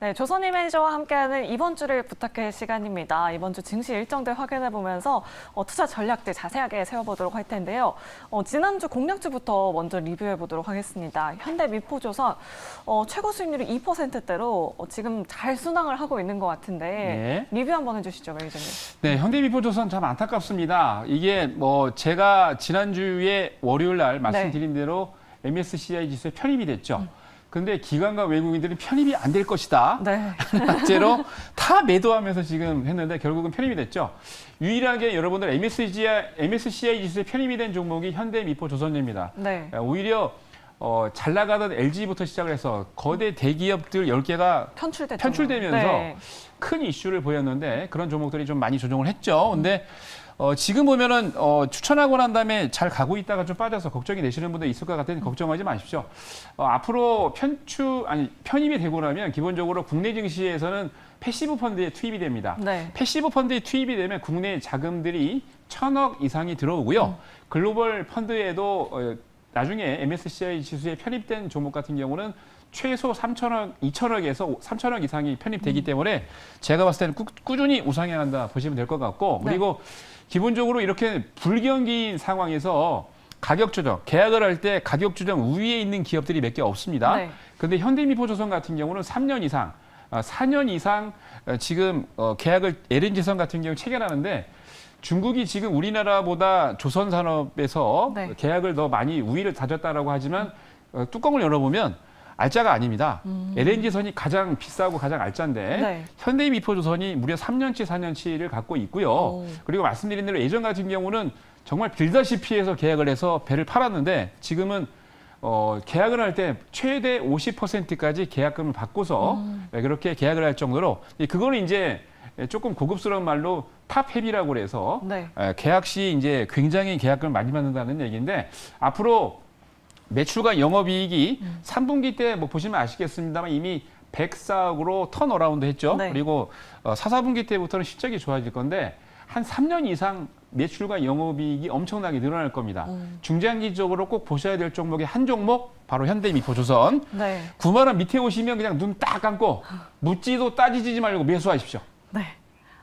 네, 조선일 매니저와 함께하는 이번 주를 부탁해 시간입니다. 이번 주 증시 일정들 확인해보면서 투자 전략들 자세하게 세워보도록 할 텐데요. 지난주 공략주부터 먼저 리뷰해보도록 하겠습니다. 현대미포조선 최고 수익률이 2%대로 지금 잘 순항을 하고 있는 것 같은데 리뷰 한번 해주시죠, 매니저님. 네, 현대미포조선 참 안타깝습니다. 이게 제가 지난주에 월요일 날 말씀드린 대로 MSCI 지수에 편입이 됐죠. 근데 기관과 외국인들은 편입이 안 될 것이다. 네. 낙제로 다 매도하면서 지금 했는데 결국은 편입이 됐죠. 유일하게 여러분들 MSCI 지수에 편입이 된 종목이 현대미포조선입니다. 네. 오히려 잘 나가던 LG부터 시작을 해서 거대 대기업들 10개가 편출되면서 큰 이슈를 보였는데 그런 종목들이 좀 많이 조정을 했죠. 근데 지금 보면은 추천하고 난 다음에 잘 가고 있다가 좀 빠져서 걱정이 되시는 분들 있을 것 같으니 걱정하지 마십시오. 앞으로 편입이 되고 나면 기본적으로 국내 증시에서는 패시브 펀드에 투입이 됩니다. 네. 패시브 펀드에 투입이 되면 국내 자금들이 1,000억 이상이 들어오고요. 글로벌 펀드에도 나중에 MSCI 지수에 편입된 종목 같은 경우는 최소 3,000억, 2,000억에서 3,000억 이상이 편입되기 때문에 제가 봤을 때는 꾸준히 우상향한다 보시면 될 것 같고 그리고 기본적으로 이렇게 불경기인 상황에서 가격 조정, 계약을 할 때 가격 조정 우위에 있는 기업들이 몇 개 없습니다. 그런데 현대미포조선 같은 경우는 3년 이상, 4년 이상 지금 계약을 LNG선 같은 경우 체결하는데 중국이 지금 우리나라보다 조선산업에서 계약을 더 많이 우위를 다졌다라고 하지만 뚜껑을 열어보면 알짜가 아닙니다. LNG선이 가장 비싸고 가장 알짜인데 현대미포조선이 무려 3년치, 4년치를 갖고 있고요. 그리고 말씀드린 대로 예전 같은 경우는 정말 빌다시피해서 계약을 해서 배를 팔았는데 지금은 계약을 할 때 최대 50%까지 계약금을 받고서 그렇게 계약을 할 정도로 그거는 이제 조금 고급스러운 말로 탑헤비라고 그래서 계약 시 이제 굉장히 계약금을 많이 받는다는 얘기인데 앞으로 매출과 영업이익이 3분기 때 보시면 아시겠습니다만 이미 104억으로 턴어라운드 했죠. 그리고 4, 4분기 때부터는 실적이 좋아질 건데 한 3년 이상 매출과 영업이익이 엄청나게 늘어날 겁니다. 중장기적으로 꼭 보셔야 될 종목의 한 종목 바로 현대미포조선. 9만 원 밑에 오시면 그냥 눈 딱 감고 묻지도 따지지 말고 매수하십시오. 네.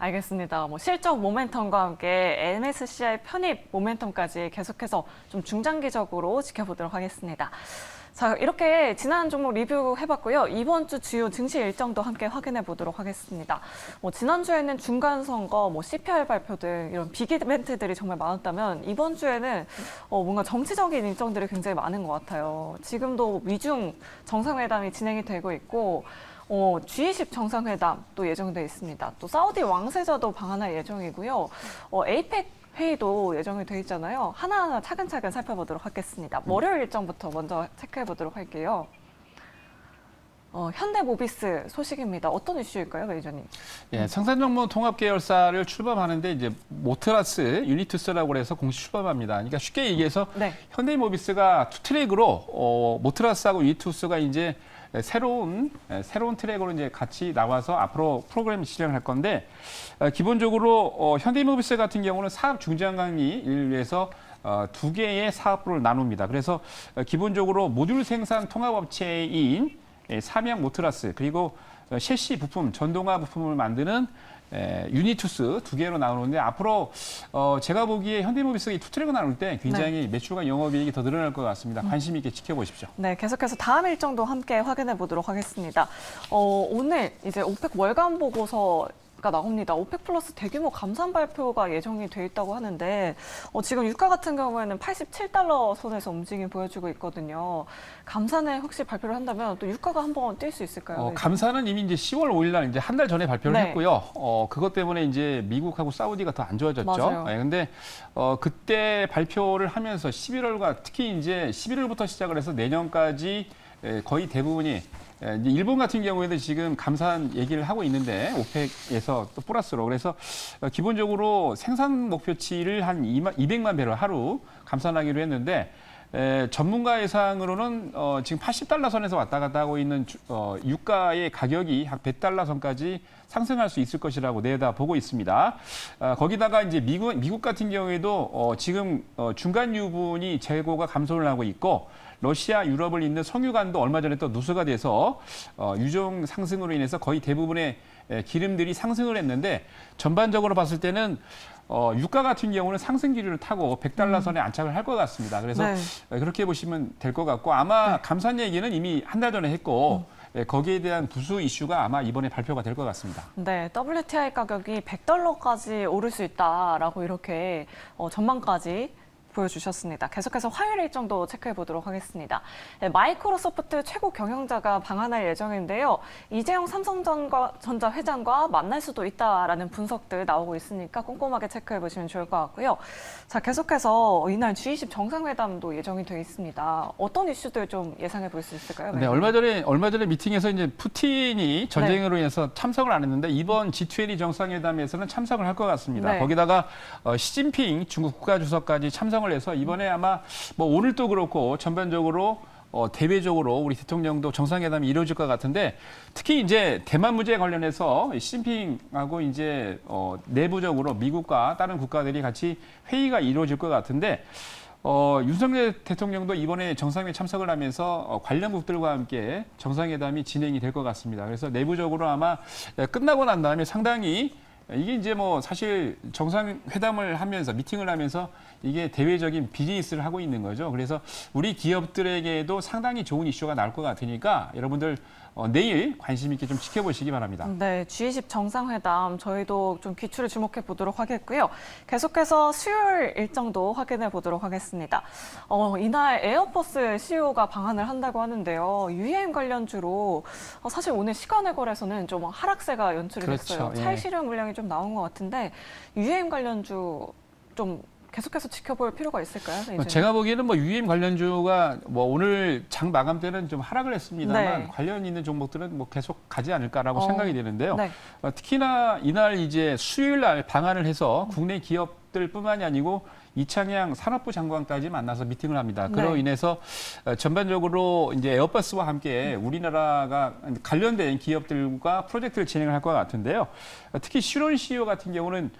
알겠습니다. 실적 모멘텀과 함께 MSCI 편입 모멘텀까지 계속해서 좀 중장기적으로 지켜보도록 하겠습니다. 자, 이렇게 지난 종목 리뷰해봤고요. 이번 주 주요 증시 일정도 함께 확인해 보도록 하겠습니다. 지난주에는 중간선거, CPR 발표 등 이런 빅 이벤트들이 정말 많았다면 이번 주에는 뭔가 정치적인 일정들이 굉장히 많은 것 같아요. 지금도 미중 정상회담이 진행이 되고 있고 G20 정상회담 또 예정돼 있습니다. 또 사우디 왕세자도 방한할 예정이고요. 에이펙 회의도 예정이 돼 있잖아요. 하나하나 차근차근 살펴보도록 하겠습니다. 월요일 일정부터 먼저 체크해 보도록 할게요. 현대모비스 소식입니다. 어떤 이슈일까요, 매니저님? 예, 생산정보 통합 계열사를 출범하는데 이제 모트라스, 유니투스라고 해서 공식 출범합니다. 그러니까 쉽게 얘기해서 현대모비스가 투 트랙으로 모트라스하고 유니투스가 이제 새로운 트랙으로 이제 같이 나와서 앞으로 프로그램 실행을 할 건데 기본적으로 현대모비스 같은 경우는 사업 중장 강의를 위해서 두 개의 사업부를 나눕니다. 그래서 기본적으로 모듈 생산 통합업체인 삼양 모트라스 그리고 셰시 부품, 전동화 부품을 만드는 유니투스 두 개로 나오는데 앞으로 제가 보기에 현대모비스가 이 투트랙을 나눌 때 굉장히 매출과 영업이익이 더 늘어날 것 같습니다. 관심 있게 지켜보십시오. 네, 계속해서 다음 일정도 함께 확인해 보도록 하겠습니다. 오늘 이제 오펙 월간 보고서가 나옵니다. 오펙 플러스 대규모 감산 발표가 예정이 돼 있다고 하는데 지금 유가 같은 경우에는 87달러 선에서 움직임 보여주고 있거든요. 감산을 혹시 발표를 한다면 또 유가가 한번 뛸 수 있을까요? 감산은 이미 이제 10월 5일 날 이제 한 달 전에 발표를 했고요. 그것 때문에 이제 미국하고 사우디가 더 안 좋아졌죠. 근데 그때 발표를 하면서 11월과 특히 이제 11월부터 시작을 해서 내년까지 거의 대부분이 이제 일본 같은 경우에는 지금 감산 얘기를 하고 있는데 오펙에서 또 플러스로 그래서 기본적으로 생산 목표치를 한 200만 배럴 하루 감산하기로 했는데 전문가 예상으로는 지금 80달러 선에서 왔다 갔다 하고 있는 유가의 가격이 한 100달러 선까지 상승할 수 있을 것이라고 내다보고 있습니다. 거기다가 이제 미국 같은 경우에도 지금 중간 유분이 재고가 감소를 하고 있고 러시아, 유럽을 잇는 석유관도 얼마 전에 또 누수가 돼서 유종 상승으로 인해서 거의 대부분의 기름들이 상승을 했는데 전반적으로 봤을 때는 유가 같은 경우는 상승 기류를 타고 100달러 선에 안착을 할 것 같습니다. 그래서 네. 그렇게 보시면 될 것 같고 아마 감산 얘기는 이미 한 달 전에 했고 거기에 대한 부수 이슈가 아마 이번에 발표가 될 것 같습니다. 네, WTI 가격이 100달러까지 오를 수 있다라고 이렇게 전망까지 보여주셨습니다. 계속해서 화요일 일정도 체크해 보도록 하겠습니다. 네, 마이크로소프트 최고 경영자가 방한할 예정인데요. 이재용 삼성전자 회장과 만날 수도 있다라는 분석들 나오고 있으니까 꼼꼼하게 체크해 보시면 좋을 것 같고요. 자, 계속해서 이날 G20 정상회담도 예정이 되어 있습니다. 어떤 이슈들 좀 예상해 볼 수 있을까요? 네, 얼마 전에 미팅에서 이제 푸틴이 전쟁으로 인해서 참석을 안 했는데 이번 G20 정상회담에서는 참석을 할 것 같습니다. 네. 거기다가 시진핑 중국 국가주석까지 참석을 해서 이번에 아마 뭐 오늘도 그렇고 전반적으로 대외적으로 우리 대통령도 정상회담이 이루어질 것 같은데 특히 이제 대만 문제에 관련해서 시진핑하고 이제 내부적으로 미국과 다른 국가들이 같이 회의가 이루어질 것 같은데 윤석열 대통령도 이번에 정상회담에 참석을 하면서 관련국들과 함께 정상회담이 진행이 될 것 같습니다. 그래서 내부적으로 아마 끝나고 난 다음에 상당히 이게 이제 뭐 사실 정상회담을 하면서 미팅을 하면서 이게 대외적인 비즈니스를 하고 있는 거죠. 그래서 우리 기업들에게도 상당히 좋은 이슈가 나올 것 같으니까 여러분들 내일 관심 있게 좀 지켜보시기 바랍니다. 네, G20 정상회담 저희도 좀 귀추를 주목해 보도록 하겠고요. 계속해서 수요일 일정도 확인해 보도록 하겠습니다. 이날 에어버스 CEO가 방한을 한다고 하는데요. UAM 관련주로 사실 오늘 시간의 거래소는 좀 하락세가 연출이 됐어요. 그렇죠. 차익 예. 실현 물량이 좀 나온 것 같은데 UAM 관련주 좀 계속해서 지켜볼 필요가 있을까요? 이제는? 제가 보기에는 뭐 UAM 관련주가 뭐 오늘 장 마감 때는 좀 하락을 했습니다만 네. 관련 있는 종목들은 뭐 계속 가지 않을까라고 어, 생각이 되는데요. 네. 특히나 이날 이제 수요일 날 방한을 해서 국내 기업들뿐만이 아니고 이창양 산업부 장관까지 만나서 미팅을 합니다. 그로 네. 인해서 전반적으로 이제 에어버스와 함께 우리나라가 관련된 기업들과 프로젝트를 진행을 할 것 같은데요. 특히 슈론 CEO 같은 경우는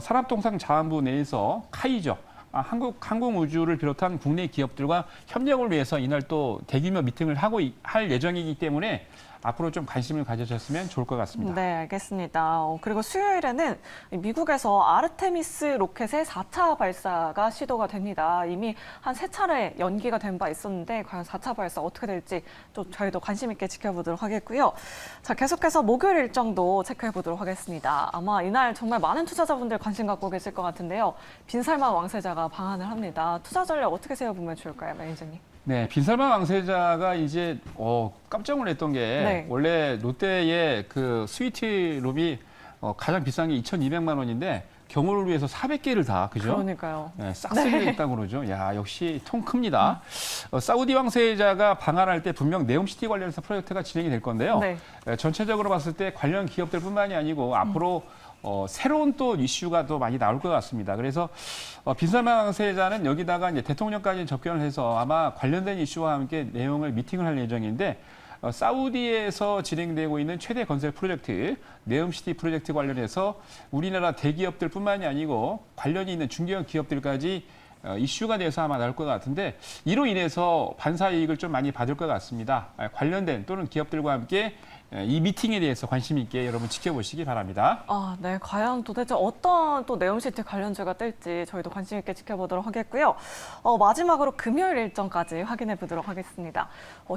산업통상자원부 내에서 카이저, 항공우주를 비롯한 국내 기업들과 협력을 위해서 이날 또 대규모 미팅을 할 예정이기 때문에 앞으로 좀 관심을 가져주셨으면 좋을 것 같습니다. 네, 알겠습니다. 그리고 수요일에는 미국에서 아르테미스 로켓의 4차 발사가 시도가 됩니다. 이미 한 3차례 연기가 된 바 있었는데 과연 4차 발사 어떻게 될지 좀 저희도 관심 있게 지켜보도록 하겠고요. 자, 계속해서 목요일 일정도 체크해 보도록 하겠습니다. 아마 이날 정말 많은 투자자분들 관심 갖고 계실 것 같은데요. 빈살만 왕세자가 방한을 합니다. 투자 전략 어떻게 세워보면 좋을까요, 매니저님? 네, 빈살만 왕세자가 이제 깜짝 놀랐던 게 네. 원래 롯데의 그 스위트룸이 가장 비싼 게 2,200만 원인데 경호를 위해서 400개를 다 그죠? 그러니까요. 네, 싹쓸이를 했다고 그러죠. 야, 역시 통 큽니다. 사우디 왕세자가 방한할 때 분명 네옴시티 관련해서 프로젝트가 진행이 될 건데요. 네. 전체적으로 봤을 때 관련 기업들뿐만이 아니고 앞으로 새로운 또 이슈가 또 많이 나올 것 같습니다. 그래서 빈살만 왕세자는 여기다가 이제 대통령까지 접견을 해서 아마 관련된 이슈와 함께 내용을 미팅을 할 예정인데 사우디에서 진행되고 있는 최대 건설 프로젝트 네옴시티 프로젝트 관련해서 우리나라 대기업들뿐만이 아니고 관련이 있는 중견 기업들까지 이슈가 돼서 아마 나올 것 같은데 이로 인해서 반사 이익을 좀 많이 받을 것 같습니다. 관련된 또는 기업들과 함께 이 미팅에 대해서 관심 있게 여러분 지켜보시기 바랍니다. 네. 과연 도대체 어떤 또 네옴시티 관련주가 뜰지 저희도 관심 있게 지켜보도록 하겠고요. 마지막으로 금요일 일정까지 확인해 보도록 하겠습니다.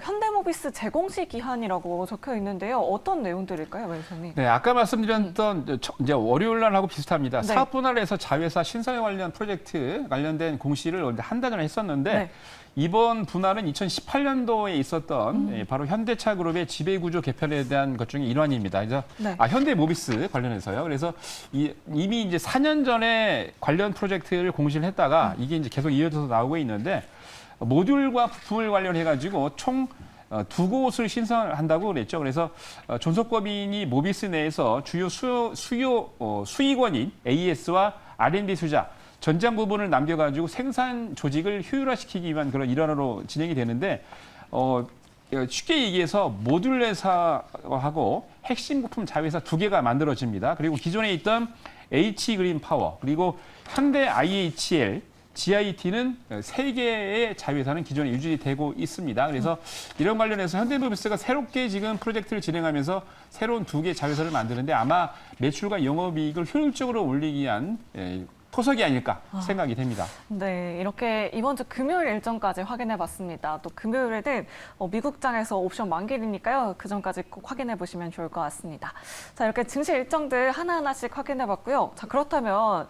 현대모비스 재공시 기한이라고 적혀 있는데요. 어떤 내용들일까요, 매니저님? 네, 아까 말씀드렸던 이제 월요일 날하고 비슷합니다. 네. 사업 분할에서 자회사 신설 관련 프로젝트 관련된 공시를 한 달 전에 했었는데 네. 이번 분할은 2018년도에 있었던 바로 현대차 그룹의 지배구조 개편에 대한 것 중에 일환입니다. 그래서 네. 현대모비스 관련해서요. 그래서 이미 이제 4년 전에 관련 프로젝트를 공시를 했다가 이게 이제 계속 이어져서 나오고 있는데 모듈과 부품을 관련해 가지고 총 두 곳을 신설한다고 그랬죠. 그래서 존속법인이 모비스 내에서 주요 수익원인 AS와 R&D 투자 전장 부분을 남겨가지고 생산 조직을 효율화시키기 위한 그런 일환으로 진행이 되는데 쉽게 얘기해서 모듈 회사하고 핵심 부품 자회사 두 개가 만들어집니다. 그리고 기존에 있던 H그린 파워 그리고 현대 IHL GIT는 3개의 자회사는 기존에 유지되고 있습니다. 그래서 이런 관련해서 현대모비스가 새롭게 지금 프로젝트를 진행하면서 새로운 2개 자회사를 만드는데 아마 매출과 영업이익을 효율적으로 올리기 위한 토석이 아닐까 생각이 됩니다. 네, 이렇게 이번 주 금요일 일정까지 확인해 봤습니다. 또 금요일에는 미국장에서 옵션 만기이니까요. 그 전까지 꼭 확인해 보시면 좋을 것 같습니다. 자, 이렇게 증시 일정들 하나하나씩 확인해 봤고요. 자, 그렇다면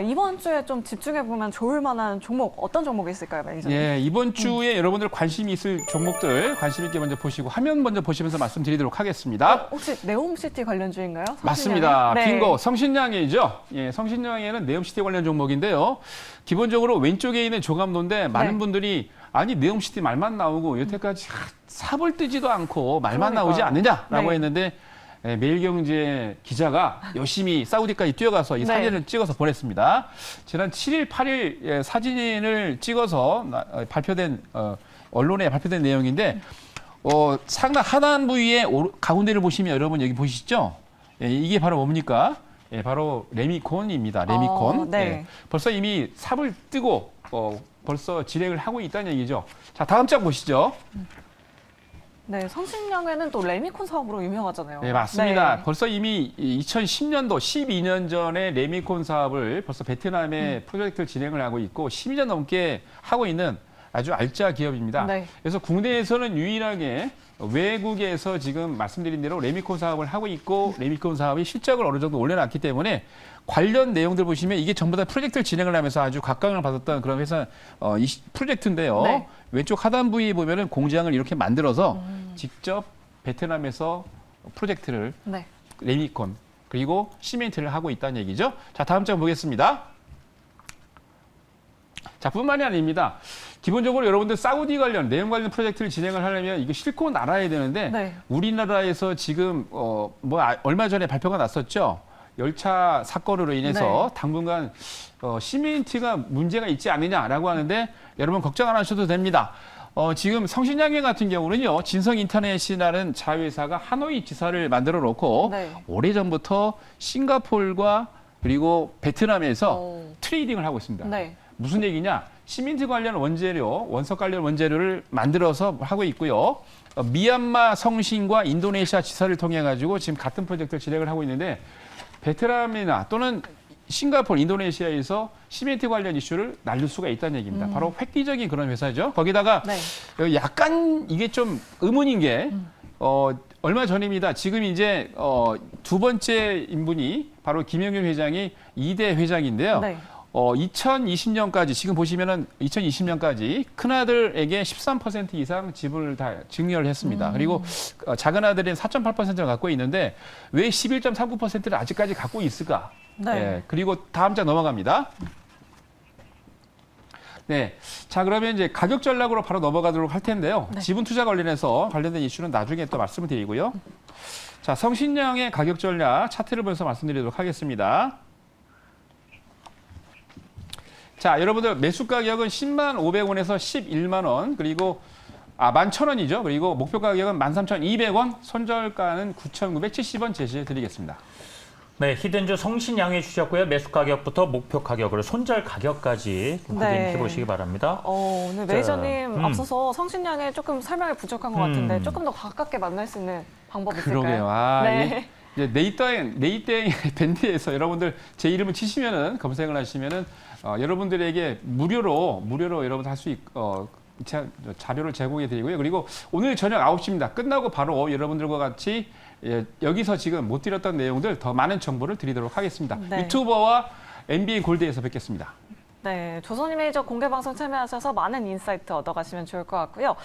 이번 주에 좀 집중해 보면 좋을 만한 종목, 어떤 종목이 있을까요, 매니저님? 예, 이번 주에 여러분들 관심이 있을 종목들 관심 있게 먼저 보시고 화면 먼저 보시면서 말씀드리도록 하겠습니다. 혹시 네옴시티 관련주인가요? 맞습니다. 네. 빙고 성신양이죠. 예, 성신양에는 네옴시티 관련 종목인데요. 기본적으로 왼쪽에 있는 조감도인데 많은 네. 분들이 아니 네옴시티 말만 나오고 여태까지 삽을 뜨지도 않고 말만 그러니까요. 나오지 않느냐라고 네. 했는데 매일경제 기자가 열심히 사우디까지 뛰어가서 이 네. 사진을 찍어서 보냈습니다. 지난 7일, 8일 사진을 찍어서 발표된 언론에 발표된 내용인데 상단 하단 부위의 가운데를 보시면 여러분 여기 보시죠? 예, 이게 바로 뭡니까? 예, 바로 레미콘입니다. 레미콘. 네. 예, 벌써 이미 삽을 뜨고 벌써 진행을 하고 있다는 얘기죠. 자, 다음 장 보시죠. 네, 성신양회는 또 레미콘 사업으로 유명하잖아요. 네, 맞습니다. 네. 벌써 이미 2010년도, 12년 전에 레미콘 사업을 벌써 베트남에 프로젝트를 진행을 하고 있고 12년 넘게 하고 있는 아주 알짜 기업입니다. 네. 그래서 국내에서는 유일하게 외국에서 지금 말씀드린 대로 레미콘 사업을 하고 있고 레미콘 사업이 실적을 어느 정도 올려놨기 때문에 관련 내용들 보시면 이게 전부 다 프로젝트를 진행을 하면서 아주 각광을 받았던 그런 회사 이 프로젝트인데요. 네. 왼쪽 하단 부위 보면은 공장을 이렇게 만들어서 직접 베트남에서 프로젝트를 네. 레미콘 그리고 시멘트를 하고 있다는 얘기죠. 자, 다음 장 보겠습니다. 자, 뿐만이 아닙니다. 기본적으로 여러분들 사우디 관련, 내용 관련 프로젝트를 진행을 하려면 이거 싣고 날아야 되는데 네. 우리나라에서 지금 얼마 전에 발표가 났었죠. 열차 사건으로 인해서 당분간 시멘트가 문제가 있지 않느냐라고 하는데 여러분 걱정 안 하셔도 됩니다. 지금 성신양회 같은 경우는요. 진성인터넷이라는 자회사가 하노이 지사를 만들어 놓고 네. 오래전부터 싱가포르와 그리고 베트남에서 트레이딩을 하고 있습니다. 네. 무슨 얘기냐? 시멘트 관련 원재료, 원석 관련 원재료를 만들어서 하고 있고요. 미얀마 성신과 인도네시아 지사를 통해 가지고 지금 같은 프로젝트를 진행을 하고 있는데 베트남이나 또는 싱가포르, 인도네시아에서 시멘트 관련 이슈를 날릴 수가 있다는 얘기입니다. 바로 획기적인 그런 회사죠. 거기다가 네. 약간 이게 좀 의문인 게 얼마 전입니다. 지금 이제 두 번째 인분이 바로 김영균 회장이 2대 회장인데요. 네. 2020년까지 지금 보시면은 2020년까지 큰 아들에게 13% 이상 지분을 다 증여를 했습니다. 그리고 작은 아들은 4.8%를 갖고 있는데 왜 11.39%를 아직까지 갖고 있을까? 네. 예, 그리고 다음 장 넘어갑니다. 네. 자, 그러면 이제 가격 전략으로 바로 넘어가도록 할 텐데요. 네. 지분 투자 관련된 이슈는 나중에 또 말씀을 드리고요. 자, 성신양의 가격 전략 차트를 보면서 말씀드리도록 하겠습니다. 자, 여러분들 매수 가격은 10만 500원에서 11만 원, 그리고 11,000원이죠. 그리고 목표 가격은 13,200원, 손절가는 9,970원 제시해 드리겠습니다. 네, 히든주 성신양회 주셨고요. 매수 가격부터 목표 가격으로 손절 가격까지 확인해 보시기 바랍니다. 오늘 매니저님 앞서서 성신양회 조금 설명이 부족한 것 같은데 조금 더 가깝게 만날 수 있는 방법이 있을까요? 그러게요. 아, 네. 이제 네이땡 밴드에서 여러분들 제 이름을 치시면은 검색을 하시면은 여러분들에게 무료로 여러분들 할 수 자료를 제공해 드리고요. 그리고 오늘 저녁 9시입니다. 끝나고 바로 여러분들과 같이 여기서 지금 못 드렸던 내용들 더 많은 정보를 드리도록 하겠습니다. 네. 유튜버와 NBA 골드에서 뵙겠습니다. 네, 조선이 메이저 공개 방송 참여하셔서 많은 인사이트 얻어가시면 좋을 것 같고요.